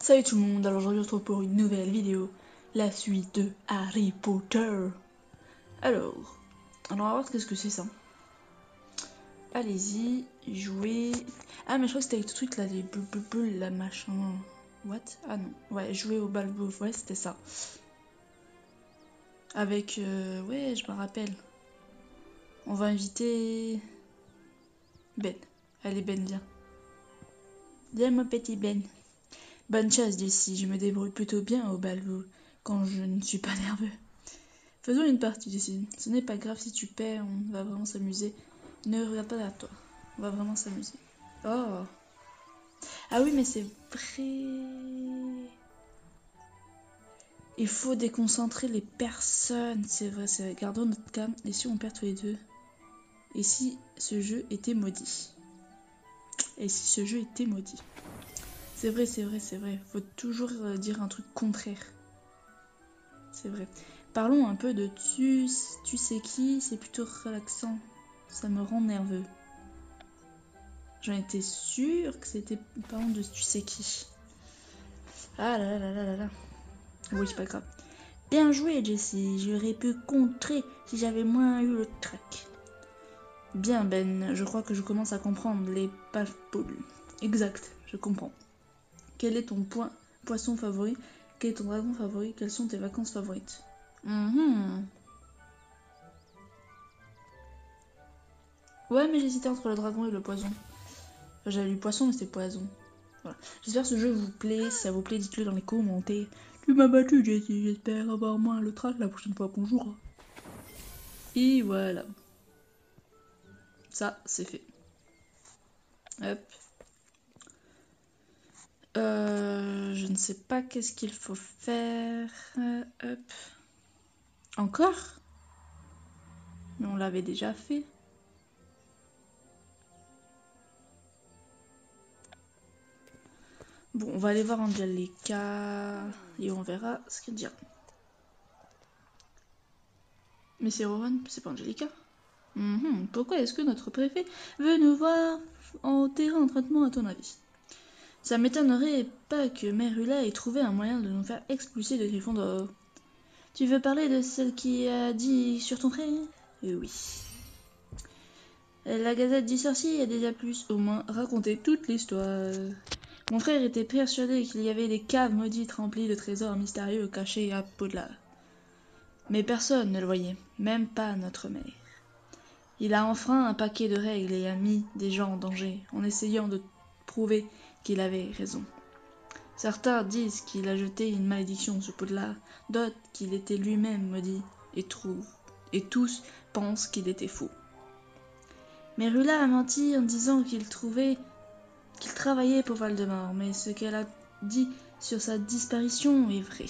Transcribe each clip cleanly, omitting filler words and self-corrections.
Salut tout le monde, alors aujourd'hui on se retrouve pour une nouvelle vidéo, la suite de Harry Potter. Alors on va voir qu'est-ce que c'est ça. Allez-y, jouez. Ah mais je crois que c'était avec tout truc là, les bulles, la machin. What? Ah non, ouais, jouer au balbou, ouais c'était ça. Avec, ouais je me rappelle. On va inviter Ben. Allez Ben, viens. Viens mon petit Ben. Bonne chasse d'ici, je me débrouille plutôt bien au balbou quand je ne suis pas nerveux. Faisons une partie d'ici. Ce n'est pas grave si tu perds, on va vraiment s'amuser. Ne regarde pas derrière toi. On va vraiment s'amuser. Oh. Ah oui, mais c'est vrai. Il faut déconcentrer les personnes. C'est vrai, c'est vrai. Gardons notre calme. Et si on perd tous les deux? Et si ce jeu était maudit? Et si ce jeu était maudit? C'est vrai, c'est vrai, c'est vrai. Faut toujours dire un truc contraire. C'est vrai. Parlons un peu de tu sais qui, c'est plutôt relaxant. Ça me rend nerveux. J'en étais sûre que c'était parlant de tu sais qui. Ah là là là là là. Oui, c'est pas grave. Bien joué, Jessie. J'aurais pu contrer si j'avais moins eu le trac. Bien, Ben. Je crois que je commence à comprendre les puffballs. Exact, je comprends. Quel est ton poisson favori? Quel est ton dragon favori? Quelles sont tes vacances favorites? Ouais, mais j'hésitais entre le dragon et le poison. Enfin, j'avais lu poisson, mais c'était poison. Voilà. J'espère que ce jeu vous plaît. Si ça vous plaît, dites-le dans les commentaires. Tu m'as battu, Jessie. J'espère avoir moins le trac la prochaine fois qu'on jouera. Et voilà. Ça, c'est fait. Hop. Je ne sais pas qu'est-ce qu'il faut faire. Hop. Encore? Mais on l'avait déjà fait. Bon, on va aller voir Angelica et on verra ce qu'elle dira. Mais c'est Rowan, c'est pas Angelica. Pourquoi est-ce que notre préfet veut nous voir en terrain d'entraînement à ton avis? Ça m'étonnerait pas que Merula ait trouvé un moyen de nous faire expulser de Gryffondor. Tu veux parler de celle qui a dit sur ton frère? Oui. La Gazette du Sorcier a déjà plus ou moins raconté toute l'histoire. Mon frère était persuadé qu'il y avait des caves maudites remplies de trésors mystérieux cachés à Poudlard. Mais personne ne le voyait, même pas notre mère. Il a enfreint un paquet de règles et a mis des gens en danger en essayant de prouver qu'il avait raison. Certains disent qu'il a jeté une malédiction sur Poudlard, d'autres qu'il était lui-même maudit, et tous pensent qu'il était faux. Merula a menti en disant qu'il travaillait pour Voldemort, mais ce qu'elle a dit sur sa disparition est vrai.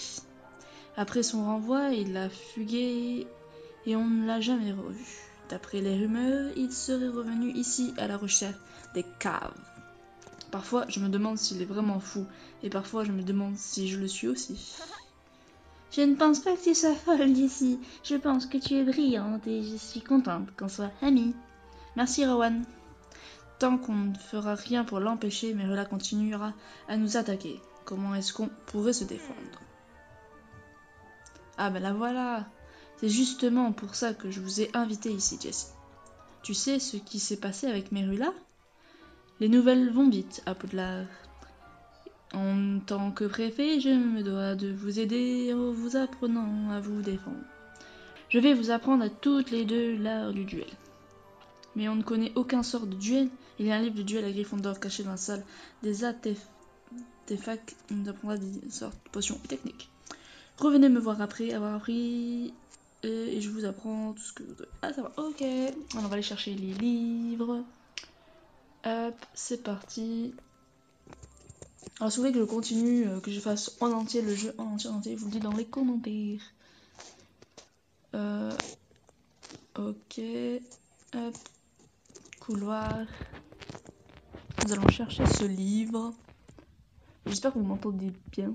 Après son renvoi, il a fugué et on ne l'a jamais revu. D'après les rumeurs, il serait revenu ici à la recherche des caves. Parfois, je me demande s'il est vraiment fou, et parfois, je me demande si je le suis aussi. Je ne pense pas que tu sois folle d'ici. Je pense que tu es brillante et je suis contente qu'on soit amis. Merci, Rowan. Tant qu'on ne fera rien pour l'empêcher, Merula continuera à nous attaquer. Comment est-ce qu'on pourrait se défendre? Ah ben la voilà. C'est justement pour ça que je vous ai invité ici, Jessie. Tu sais ce qui s'est passé avec Merula? Les nouvelles vont vite à Poudlard. En tant que préfet, je me dois de vous aider en vous apprenant à vous défendre. Je vais vous apprendre à toutes les deux l'art du duel. Mais on ne connaît aucun sort de duel. Il y a un livre de duel à Gryffondor caché dans la salle des artefacts. On nous apprendra des sortes de potions et techniques. Revenez me voir après avoir appris et je vous apprends tout ce que vous devez. Ah ça va, ok. Alors, on va aller chercher les livres. Hop, c'est parti. Alors si vous voulez que je continue, que je fasse en entier le jeu en entier, vous le dites dans les commentaires. Ok. Hop. Couloir. Nous allons chercher ce livre. J'espère que vous m'entendez bien.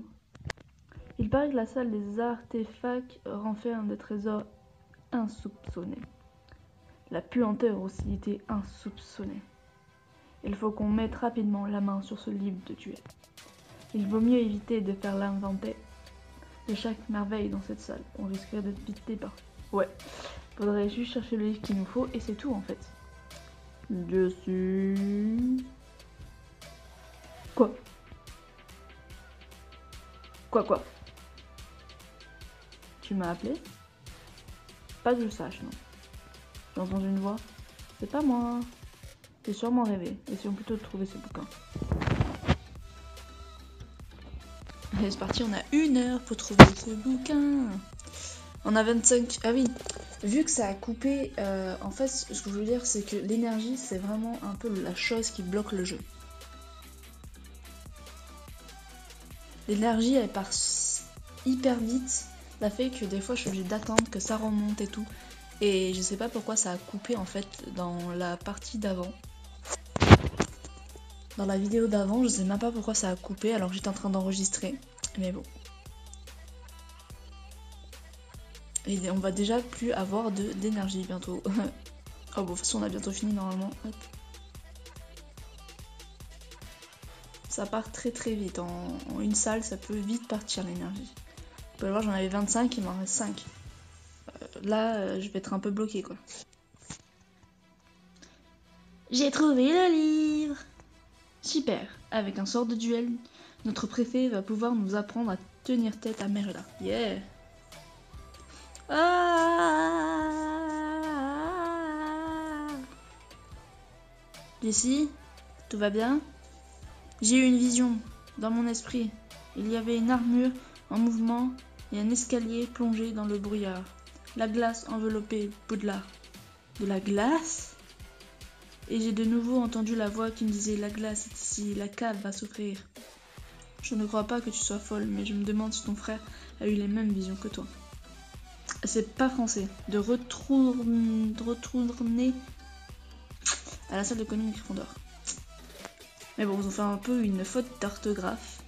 Il paraît que la salle des artefacts renferme des trésors insoupçonnés. La puanteur aussi était insoupçonnée. Il faut qu'on mette rapidement la main sur ce livre de duel. Il vaut mieux éviter de faire l'inventaire de chaque merveille dans cette salle. On risquerait d'être vite débarqué. Ouais, faudrait juste chercher le livre qu'il nous faut et c'est tout en fait. Je suis... Quoi? Quoi? Tu m'as appelé? Pas que je sache, non. J'ai entendu une voix. C'est pas moi. J'ai sûrement rêvé. Essayons plutôt de trouver ce bouquin. Allez, c'est parti, on a 1 heure pour trouver ce bouquin. On a 25... Ah oui, vu que ça a coupé, en fait, ce que je veux dire, c'est que l'énergie, c'est vraiment un peu la chose qui bloque le jeu. L'énergie, elle part hyper vite. Ça fait que des fois, je suis obligée d'attendre que ça remonte et tout. Et je sais pas pourquoi ça a coupé, en fait, dans la partie d'avant. Dans la vidéo d'avant, je sais même pas pourquoi ça a coupé alors que j'étais en train d'enregistrer. Mais bon. Et on va déjà plus avoir d'énergie bientôt. Oh bon, de toute façon on a bientôt fini normalement. Hop. Ça part très vite. En une salle, ça peut vite partir l'énergie. Vous pouvez voir, j'en avais 25, il m'en reste 5. Là, je vais être un peu bloqué quoi. J'ai trouvé le livre! Super! Avec un sort de duel, notre préfet va pouvoir nous apprendre à tenir tête à Merla. Yeah! Ah! Jessie, tout va bien? J'ai eu une vision dans mon esprit. Il y avait une armure en mouvement et un escalier plongé dans le brouillard. La glace enveloppait Poudlard. De la glace? Et j'ai de nouveau entendu la voix qui me disait: la glace est ici, la cave va s'ouvrir. Je ne crois pas que tu sois folle, mais je me demande si ton frère a eu les mêmes visions que toi. C'est pas français. De retourner à la salle de conning Gryffondor. Mais bon, ils ont fait un peu une faute d'orthographe.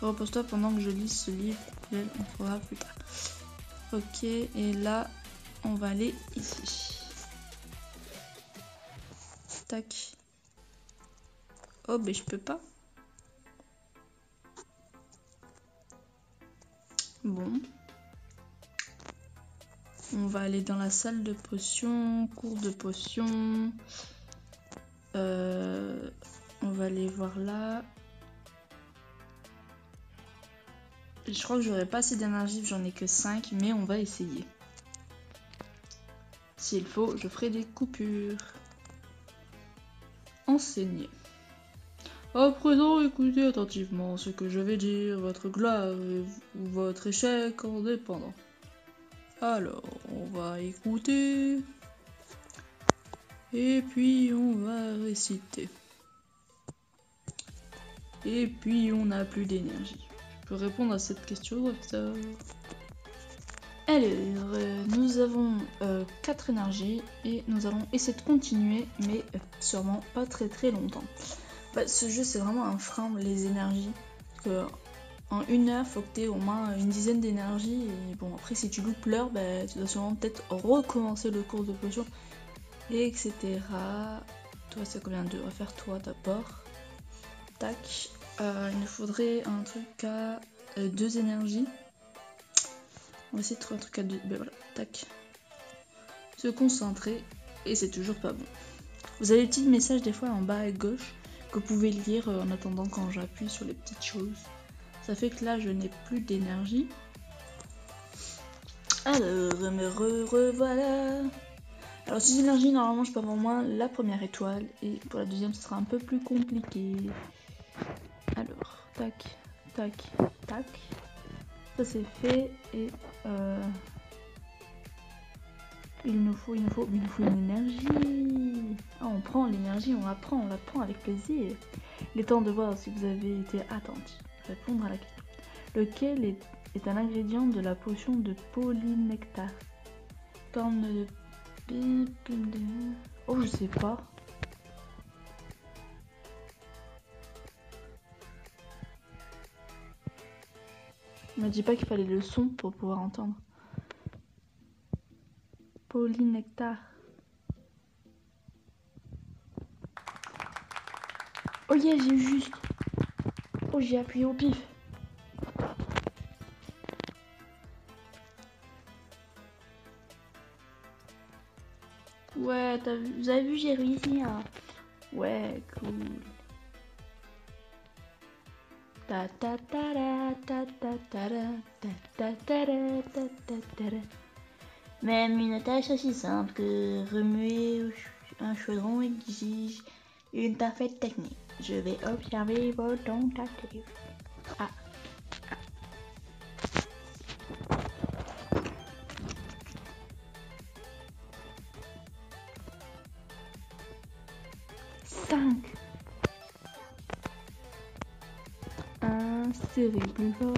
Repose-toi pendant que je lis ce livre. On fera plus tard. Ok, et là, on va aller ici. Tac. Oh, mais je peux pas. Bon. On va aller dans la salle de potions, cours de potions. On va aller voir là. Je crois que j'aurai pas assez d'énergie, j'en ai que 5, mais on va essayer. S'il faut, je ferai des coupures. Enseigner. À présent, écoutez attentivement ce que je vais dire. Votre gloire ou votre échec en dépendant. Alors, on va écouter. Et puis, on va réciter. Et puis, on n'a plus d'énergie. Je peux répondre à cette question, docteur? Alors, nous avons 4 énergies et nous allons essayer de continuer, mais sûrement pas très longtemps. Bah, ce jeu, c'est vraiment un frein, les énergies. Parce que en 1 heure, faut que tu aies au moins une dizaine d'énergie. Et bon, après, si tu loupes l'heure, bah, tu dois sûrement peut-être recommencer le cours de potion, etc. Toi, c'est combien de refaire toi d'abord? Tac. Il nous faudrait un truc à 2 énergies. On va essayer de trouver un truc à 2. Ben voilà, tac. Se concentrer. Et c'est toujours pas bon. Vous avez le petit message des fois en bas à gauche que vous pouvez lire en attendant quand j'appuie sur les petites choses. Ça fait que là, je n'ai plus d'énergie. Alors, me revoilà. Alors, 6 énergies, normalement, je peux avoir au moins la première étoile. Et pour la deuxième, ce sera un peu plus compliqué. Alors, tac, tac, tac. Ça, c'est fait. Et il nous faut une énergie. Ah, on prend l'énergie, on la prend avec plaisir. Il est temps de voir si vous avez été attentif. Répondre à la question. Lequel est un ingrédient de la potion de polynectar? Corne de... Oh, je sais pas. On m'a dit pas qu'il fallait le son pour pouvoir entendre. Polynectar. Oh yeah, j'ai eu juste. Oh, j'ai appuyé au pif. Ouais, vous avez vu, j'ai réussi, hein. Ouais, cool. Ta ta ta ta ta ta ta ta ta ta ta ta. Même une tâche aussi simple que remuer un chaudron exige une parfaite technique. Je vais observer vos tentatives. Ah. 5. Serrez plus fort.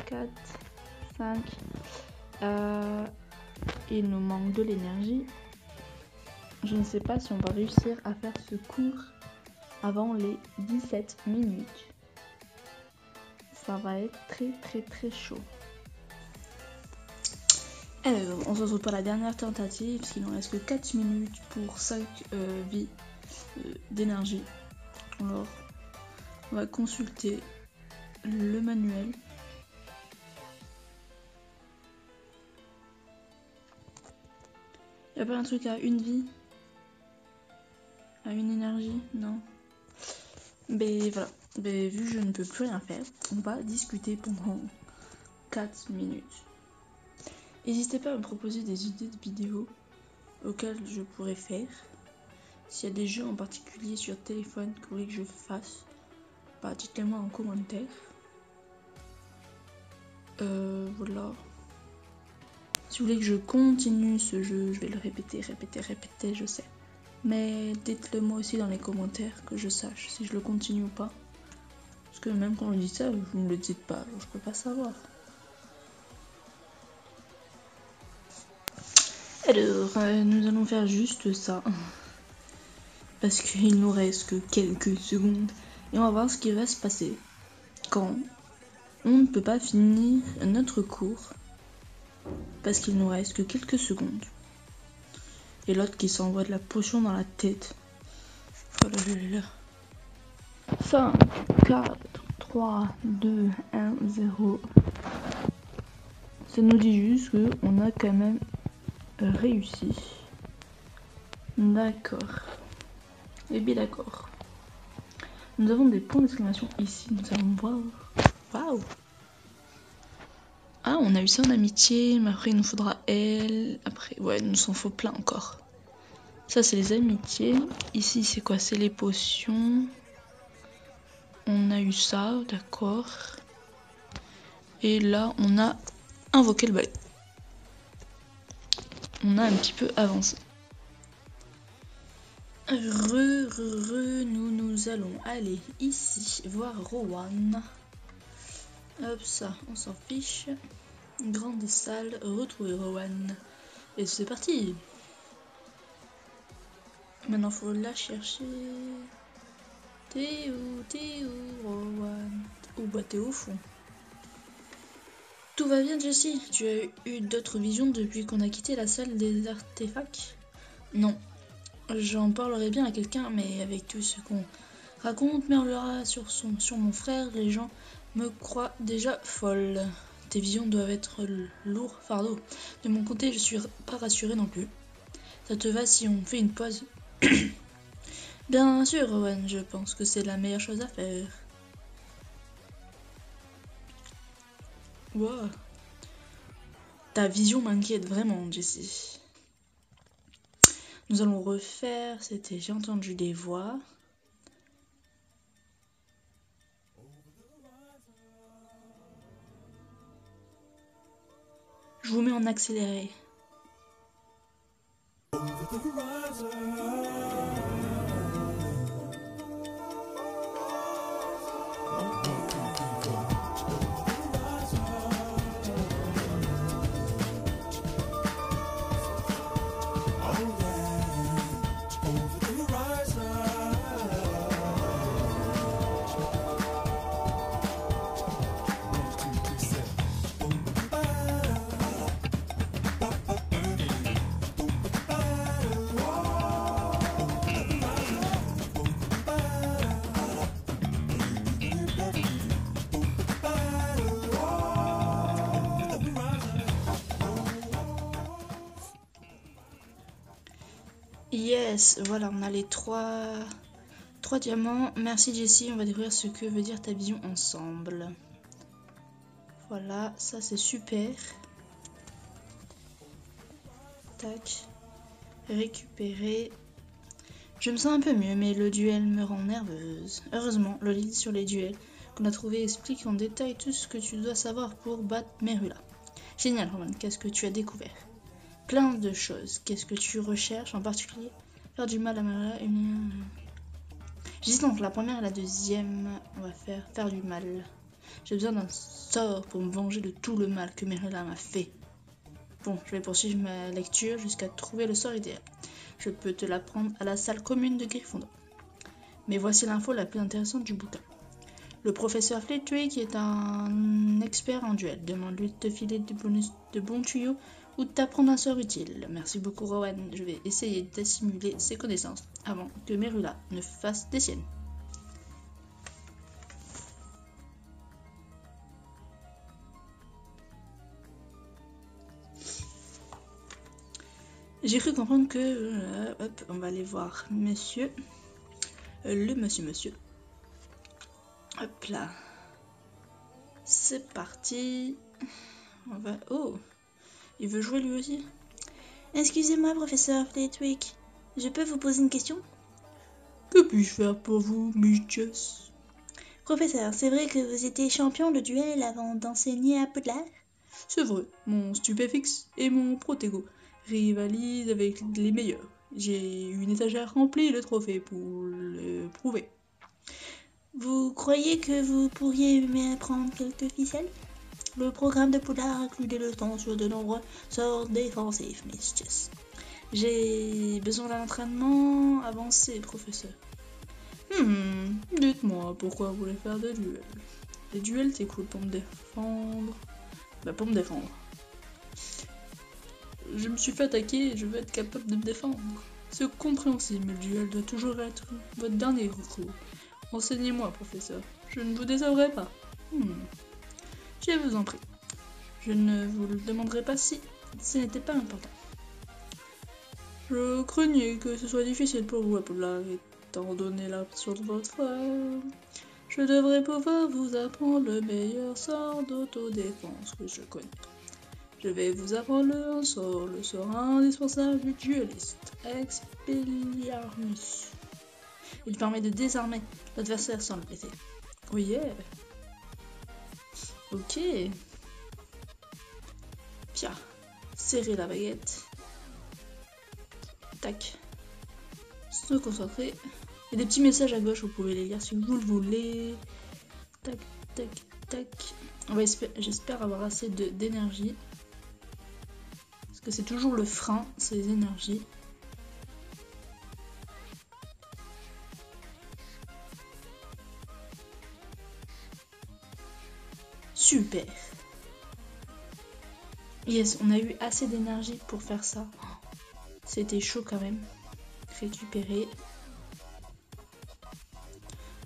4, 5. Il nous manque de l'énergie. Je ne sais pas si on va réussir à faire ce cours avant les 17 minutes. Ça va être très chaud. Alors, on se retrouve pour la dernière tentative, parce qu'il ne reste que 4 minutes pour 5 vies d'énergie. Alors, on va consulter le manuel. Il n'y a pas un truc à une vie? À une énergie? Non. Mais voilà. Mais vu que je ne peux plus rien faire, on va discuter pendant 4 minutes. N'hésitez pas à me proposer des idées de vidéos auxquelles je pourrais faire. S'il y a des jeux en particulier sur téléphone que vous voulez que je fasse, bah dites-le moi en commentaire. Voilà. Si vous voulez que je continue ce jeu, je vais le répéter, je sais. Mais dites-le moi aussi dans les commentaires que je sache si je le continue ou pas. Parce que même quand je dis ça, vous ne me le dites pas, alors je peux pas savoir. Alors, nous allons faire juste ça. Parce qu'il nous reste que quelques secondes. Et on va voir ce qui va se passer quand on ne peut pas finir notre cours. Parce qu'il nous reste que quelques secondes. Et l'autre qui s'envoie de la potion dans la tête. Oh là là. 5, 4, 3, 2, 1, 0. Ça nous dit juste qu'on a quand même réussi. D'accord. Et bien d'accord. Nous avons des points d'exclamation ici. Nous allons voir. Waouh. Ah, on a eu ça en amitié. Mais après, il nous faudra elle. Après, ouais, il nous en faut plein encore. Ça, c'est les amitiés. Ici, c'est quoi? C'est les potions. On a eu ça, d'accord. Et là, on a invoqué le balai. On a un petit peu avancé. Nous allons aller ici voir Rowan. Hop, ça, on s'en fiche. Grande salle, retrouver Rowan. Et c'est parti. Maintenant, faut la chercher. T'es où, Rowan? Oh, bah, t'es au fond. Tout va bien, Jessie? Tu as eu d'autres visions depuis qu'on a quitté la salle des artefacts? Non. J'en parlerai bien à quelqu'un, mais avec tout ce qu'on raconte, murmura sur mon frère, les gens me croient déjà folle. Tes visions doivent être lourd fardeau. De mon côté, je suis pas rassurée non plus. Ça te va si on fait une pause? Bien sûr, Rowan, je pense que c'est la meilleure chose à faire. Wow. Ta vision m'inquiète vraiment, Jessie. Nous allons refaire, c'était j'ai entendu des voix. Je vous mets en accéléré. Yes, voilà, on a les trois diamants. Merci Jessie, on va découvrir ce que veut dire ta vision ensemble. Voilà, ça c'est super. Tac. Récupérer. Je me sens un peu mieux, mais le duel me rend nerveuse. Heureusement, le livre sur les duels qu'on a trouvé explique en détail tout ce que tu dois savoir pour battre Merula. Génial, Roman, qu'est-ce que tu as découvert? Plein de choses. Qu'est-ce que tu recherches en particulier? Faire du mal à Merula et... J'hésite donc la première et la deuxième. On va faire du mal. J'ai besoin d'un sort pour me venger de tout le mal que Merula m'a fait. Bon, je vais poursuivre ma lecture jusqu'à trouver le sort idéal. Je peux te l'apprendre à la salle commune de Gryffondor. Mais voici l'info la plus intéressante du bouquin. Le professeur Flitwick est un expert en duel. Demande-lui de te filer de bons tuyaux ou de t'apprendre un sort utile. Merci beaucoup Rowan. Je vais essayer d'assimiler ses connaissances avant que Merula ne fasse des siennes. J'ai cru comprendre que... hop, on va aller voir monsieur. Le monsieur. Hop là. C'est parti. On va... Oh, il veut jouer lui aussi. Excusez-moi, professeur Flitwick. Je peux vous poser une question? Que puis-je faire pour vous, Miss Jess? Professeur, c'est vrai que vous étiez champion de duel avant d'enseigner à Poudlard? C'est vrai, mon stupéfixe et mon protego rivalisent avec les meilleurs. J'ai une étagère remplie de trophées pour le prouver. Vous croyez que vous pourriez m'apprendre quelques ficelles? Le programme de Poudlard inclut des leçons sur de nombreux sorts défensifs, Miss Jess. J'ai besoin d'un entraînement avancé, professeur. Dites-moi, pourquoi vous voulez faire des duels? Les duels, c'est cool pour me défendre. Pour me défendre. Je me suis fait attaquer et je veux être capable de me défendre. C'est compréhensible, mais le duel doit toujours être votre dernier recours. Enseignez-moi, professeur. Je ne vous désavouerai pas. Je vous en prie. Je ne vous le demanderai pas si ce n'était pas important. Je craignais que ce soit difficile pour vous à Poudlard, étant donné l'absence de votre frère. Je devrais pouvoir vous apprendre le meilleur sort d'autodéfense que je connais. Je vais vous apprendre le sort indispensable du dueliste, Expelliarmus. Il permet de désarmer l'adversaire sans le blesser. Oh yeah! Ok. Pia. Serrer la baguette. Tac. Se concentrer. Il y a des petits messages à gauche, vous pouvez les lire si vous le voulez. Tac, tac, tac. J'espère avoir assez d'énergie. Parce que c'est toujours le frein, ces énergies. Super. Yes, on a eu assez d'énergie pour faire ça. C'était chaud quand même. Récupérer.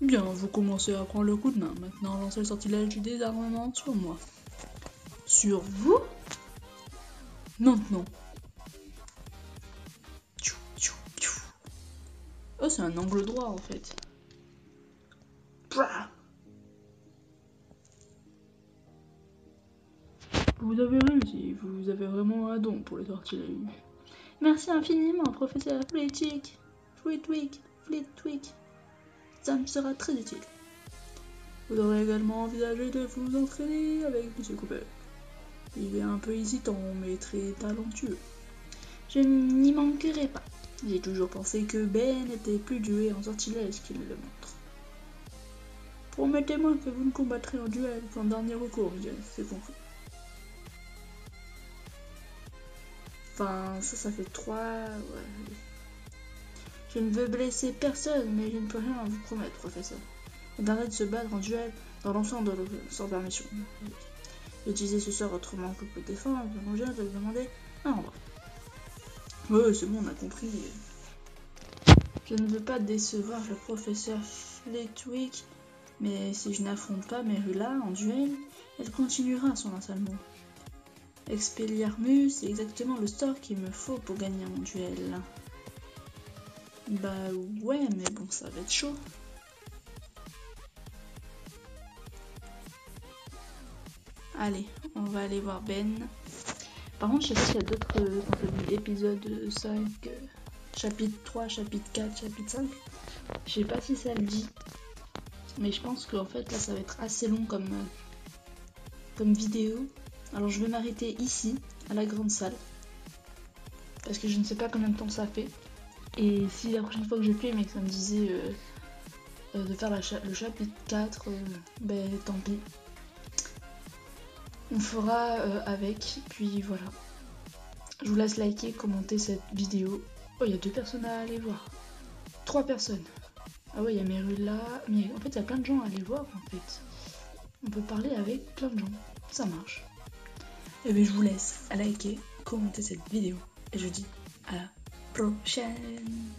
Bien, vous commencez à prendre le coup de main. Maintenant, lancez le sortilège du désarmement sur moi. Sur vous? Maintenant. Oh, c'est un angle droit en fait. Vous avez réussi, vous avez vraiment un don pour les sortilèges. Merci infiniment, professeur Flitwick. Ça me sera très utile. Vous aurez également envisagé de vous entraîner avec M. Cooper. Il est un peu hésitant, mais très talentueux. Je n'y manquerai pas. J'ai toujours pensé que Ben était plus doué en sortilège qu'il ne le montre. Promettez-moi que vous ne combattrez en duel qu'en dernier recours, c'est compris. Enfin, ça fait 3... Ouais. Je ne veux blesser personne, mais je ne peux rien vous promettre, professeur. On arrête de se battre en duel dans l'ensemble sans permission. Utiliser ce sort autrement que pour défendre, mon je vais demander un endroit. Ouais, c'est bon, on a compris. Je ne veux pas décevoir le professeur Flitwick, mais si je n'affronte pas Merula en duel, elle continuera son enseignement. Expelliarmus, c'est exactement le sort qu'il me faut pour gagner mon duel. Bah ouais, mais bon, ça va être chaud. Allez, on va aller voir Ben. Par contre, je sais pas s'il y a d'autres épisodes 5, chapitre 3, chapitre 4, chapitre 5. Je sais pas si ça le dit. Mais je pense qu'en fait, là, ça va être assez long comme vidéo. Alors, je vais m'arrêter ici, à la grande salle. Parce que je ne sais pas combien de temps ça fait. Et si la prochaine fois que je filme et que ça me disait de faire le chapitre 4, ben tant pis. On fera avec, puis voilà. Je vous laisse liker, commenter cette vidéo. Oh, il y a 2 personnes à aller voir. 3 personnes. Ah ouais, il y a Merula. Mais en fait, il y a plein de gens à aller voir, en fait. On peut parler avec plein de gens. Ça marche. Et bien, je vous laisse liker, commenter cette vidéo. Et je dis à la prochaine.